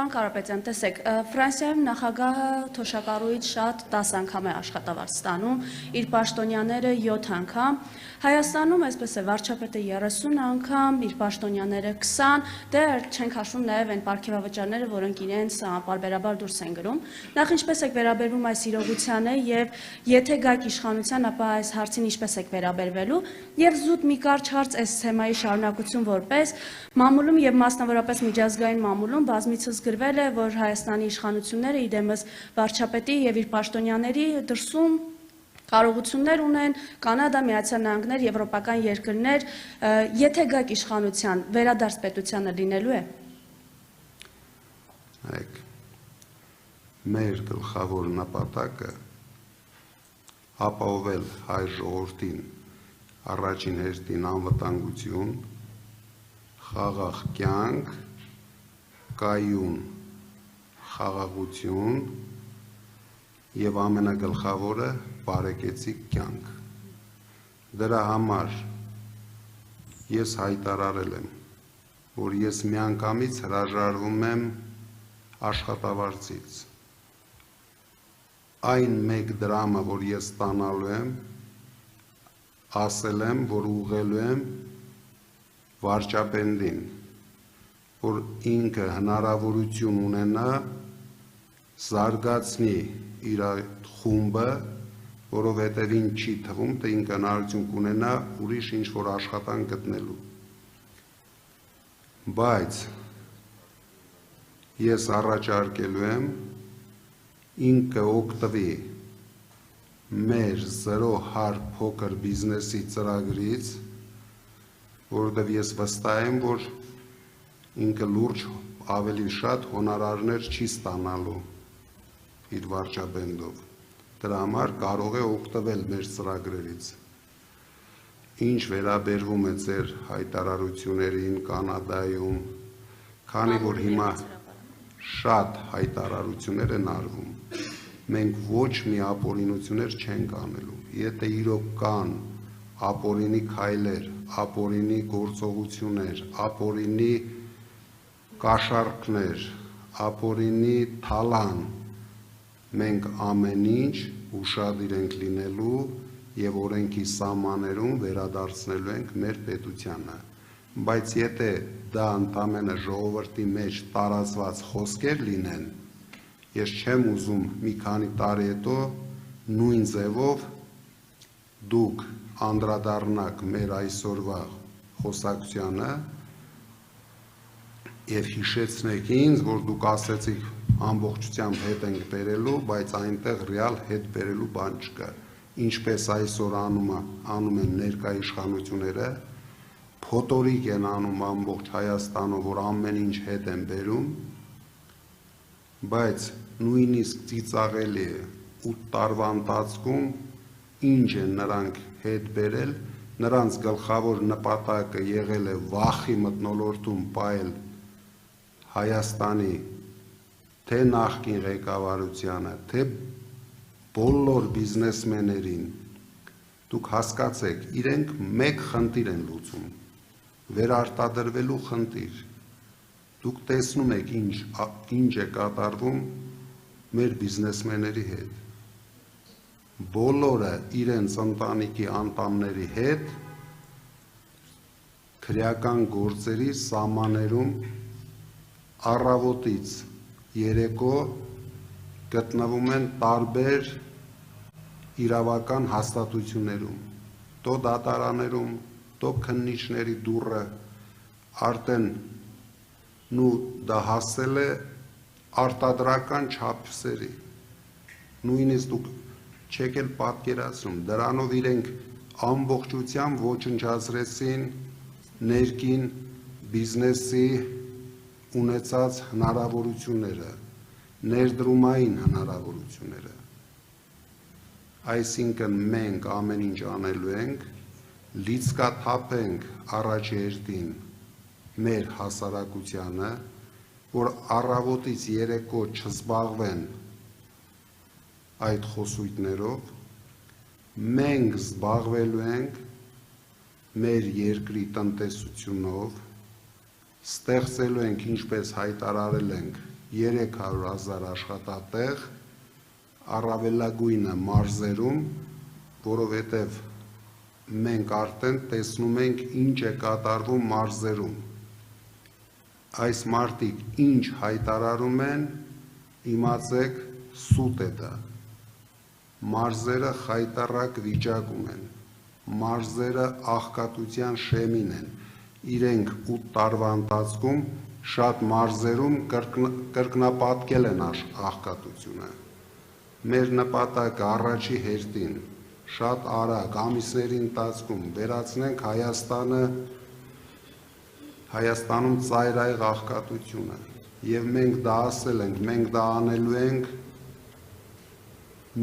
Պարոն Կարապետյան, տեսեք, Ֆրանսիայում նախագահը թոշակառուից շատ 10 անգամ է աշխատավարձ ստանում, իր պաշտոնյաները 7 անգամ, Հայաստանում այսպես է, վարչապետը 30 անգամ, իր պաշտոնյաները 20, դե չենք հաշվում նաև այն պարգևավճարները, որոնք իրենց պարբերաբար դուրս են գրում։ Նախ ինչպես եք վերաբերվում այս իրողությանը եւ եթե գաք իշխանության, ապա այս հարցին ինչպես եք վերաբերվելու եւ զուտ մի կարճ հարց այս թեմայի շարունակություն որպես մամուլում եւ մասնավորապես միջազգային մամուլում բազմիցս գրվել է, որ Հայաստանի իշխանությունները իդեմս վարչապետի եւ իր պաշտոնյաների դրսում կարողություններ ունեն Կանադա, Միացյալ Նահանգներ, եվրոպական երկրներ, եթե գաք իշխանության, վերադարձ պետությանը լինելու է։ Այք մեր գլխավոր նպատակը ապահովել հայ ժողովրդին առաջին հերթին անվտանգություն, խաղաղ կյանք, կայուն խաղաղություն եւ ամենագլխավորը բարեկեցիկ կյանք։ Դրա համար ես հայտարարել եմ, որ ես միանգամից հրաժարվում եմ աշխատավարձից։ Այն մեկ դրամը, որ ես ստանալու եմ, ասել եմ, որ ուղղելու եմ վարչապետին, որ ինքը հնարավորություն ունենա զարգացնի իր խումբը, որովհետև ինձ չի թվում, թե ինքը հնարավորություն կունենա ուրիշ ինչ-որ աշխատանք գտնելու։ Բայց ես առաջարկելու եմ ինքը օգտվի մեր զրո հարկ փոքր բիզնեսի ծրագրից, որովհետև ես վստահ եմ, որ ինքը լուրջ ավելի շատ հոնորարներ չի ստանալու իր վարչապետով։ Դրա համար կարող է օգտվել մեր ծրագրերից։ Ինչ վերաբերվում է ձեր հայտարարություններին Կանադայում, քանի որ հիմա շատ հայտարարություններ են արվում, մենք ոչ մի ապօրինություններ չենք անելու։ Եթե իրոք կան ապօրինի քայլեր, ապօրինի գործողություններ, ապօրինի կաշառքներ, ապօրինի թալան, մենք ամեն ինչ ուշադիր ենք լինելու եւ օրենքի սահմաններում վերադարձնելու ենք մեր պետությանը, բայց եթե դա ընդամենը ժողովրդի մեջ տարածված խոսքեր լինեն, ես չեմ ուզում մի քանի տարի հետո նույն ձևով դուք անդրադառնաք մեր այսօրվա խոսակցությանը եւ հիշեցնեք ինձ, որ դուք ասեցիք ամբողջությամբ հետ ենք բերելու, բայց այնտեղ ռեալ հետ բերելու բան չկա։ Ինչպես այսօր անում են ներկայ իշխանությունները, փոթորիկ են անում ամբողջ Հայաստանով, որ ամեն ինչ հետ են բերում, բայց նույնիսկ ծիծաղելի է 8 տարվա ընթացքում ինչ են նրանք հետ բերել, նրանց գլխավոր նպատակը եղել է վախի մթնոլորտում պահել Հայաստանի թե նախկին ղեկավարությանը, թե բոլոր բիզնեսմեններին, դուք հասկացեք, իրենք մեկ խնդիր են լուծում, վերարտադրվելու խնդիր, դուք տեսնում եք ինչ է կատարվում մեր բիզնեսմենների հետ, բոլորը իրենց ընտանիքի անդամների հետ քրեական գործերի սահմաններում առավոտից երեկո գտնվում են տարբեր իրավական հաստատություններում, տո դատարաններում, տո քննիչների դուռը արդեն դա հասել է արտադրական չափսերի, նույնիսկ դուք չեք էլ պատկերացնում, դրանով իրենք ամբողջությամբ ոչնչացրեցին ներքին բիզնեսի ունեցած հնարավորությունները, ներդրումային հնարավորությունները։ Այսինքն մենք ամեն ինչ անելու ենք, լիցկաթափենք առաջի հերթին մեր հասարակությանը, որ առավոտից երեկո չզբաղվեն այդ խոսույթներով, մենք զբաղվելու ենք մեր երկրի տնտեսությունով, ստեղծելու ենք, ինչպես հայտարարել ենք, 300,000 աշխատատեղ, առավելագույնը մարզերում, որովհետև մենք արդեն տեսնում ենք ինչ է կատարվում մարզերում։ Այս մարդիկ ինչ հայտարարում են, իմացեք, սուտ է դա։ Մարզերը խայտառակ վիճակում են, մարզերը աղքատության շեմին են, իրենք 8 տարվա ընթացքում շատ մարզերում կրկնապատկել են աղքատությունը։ Մեր նպատակը առաջի հերթին շատ արագ ամիսների ընթացքում վերացնենք Հայաստանում ծայրահեղ աղքատությունը, եւ մենք դա ասել ենք, մենք դա անելու ենք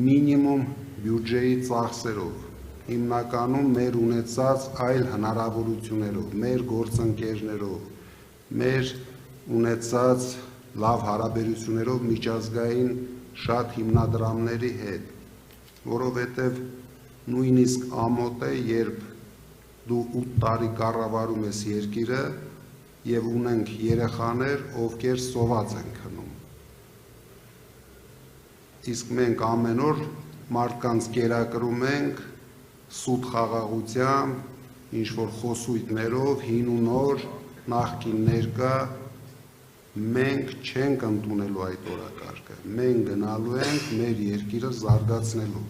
մինիմում բյուջեի ծախսերով, հիմնականում մեր ունեցած այլ հնարավորություններով, մեր գործընկերներով, մեր ունեցած լավ հարաբերություններով միջազգային շատ հիմնադրամների հետ, որովհետև նույնիսկ ամոթ է, երբ դու 8 տարի կառավարում ես երկիրը եւ ունենք երեխաներ, ովքեր սոված են քնում։ Իսկ մենք ամեն օր մարդկանց կերակրում ենք սուտ խաղաղությամբ, ինչ որ խոսույթներով, հին ու նոր, նախկին ներկա, մենք չենք ընդունելու այդ օրակարգը, մենք գնալու ենք մեր երկիրը զարգացնելու։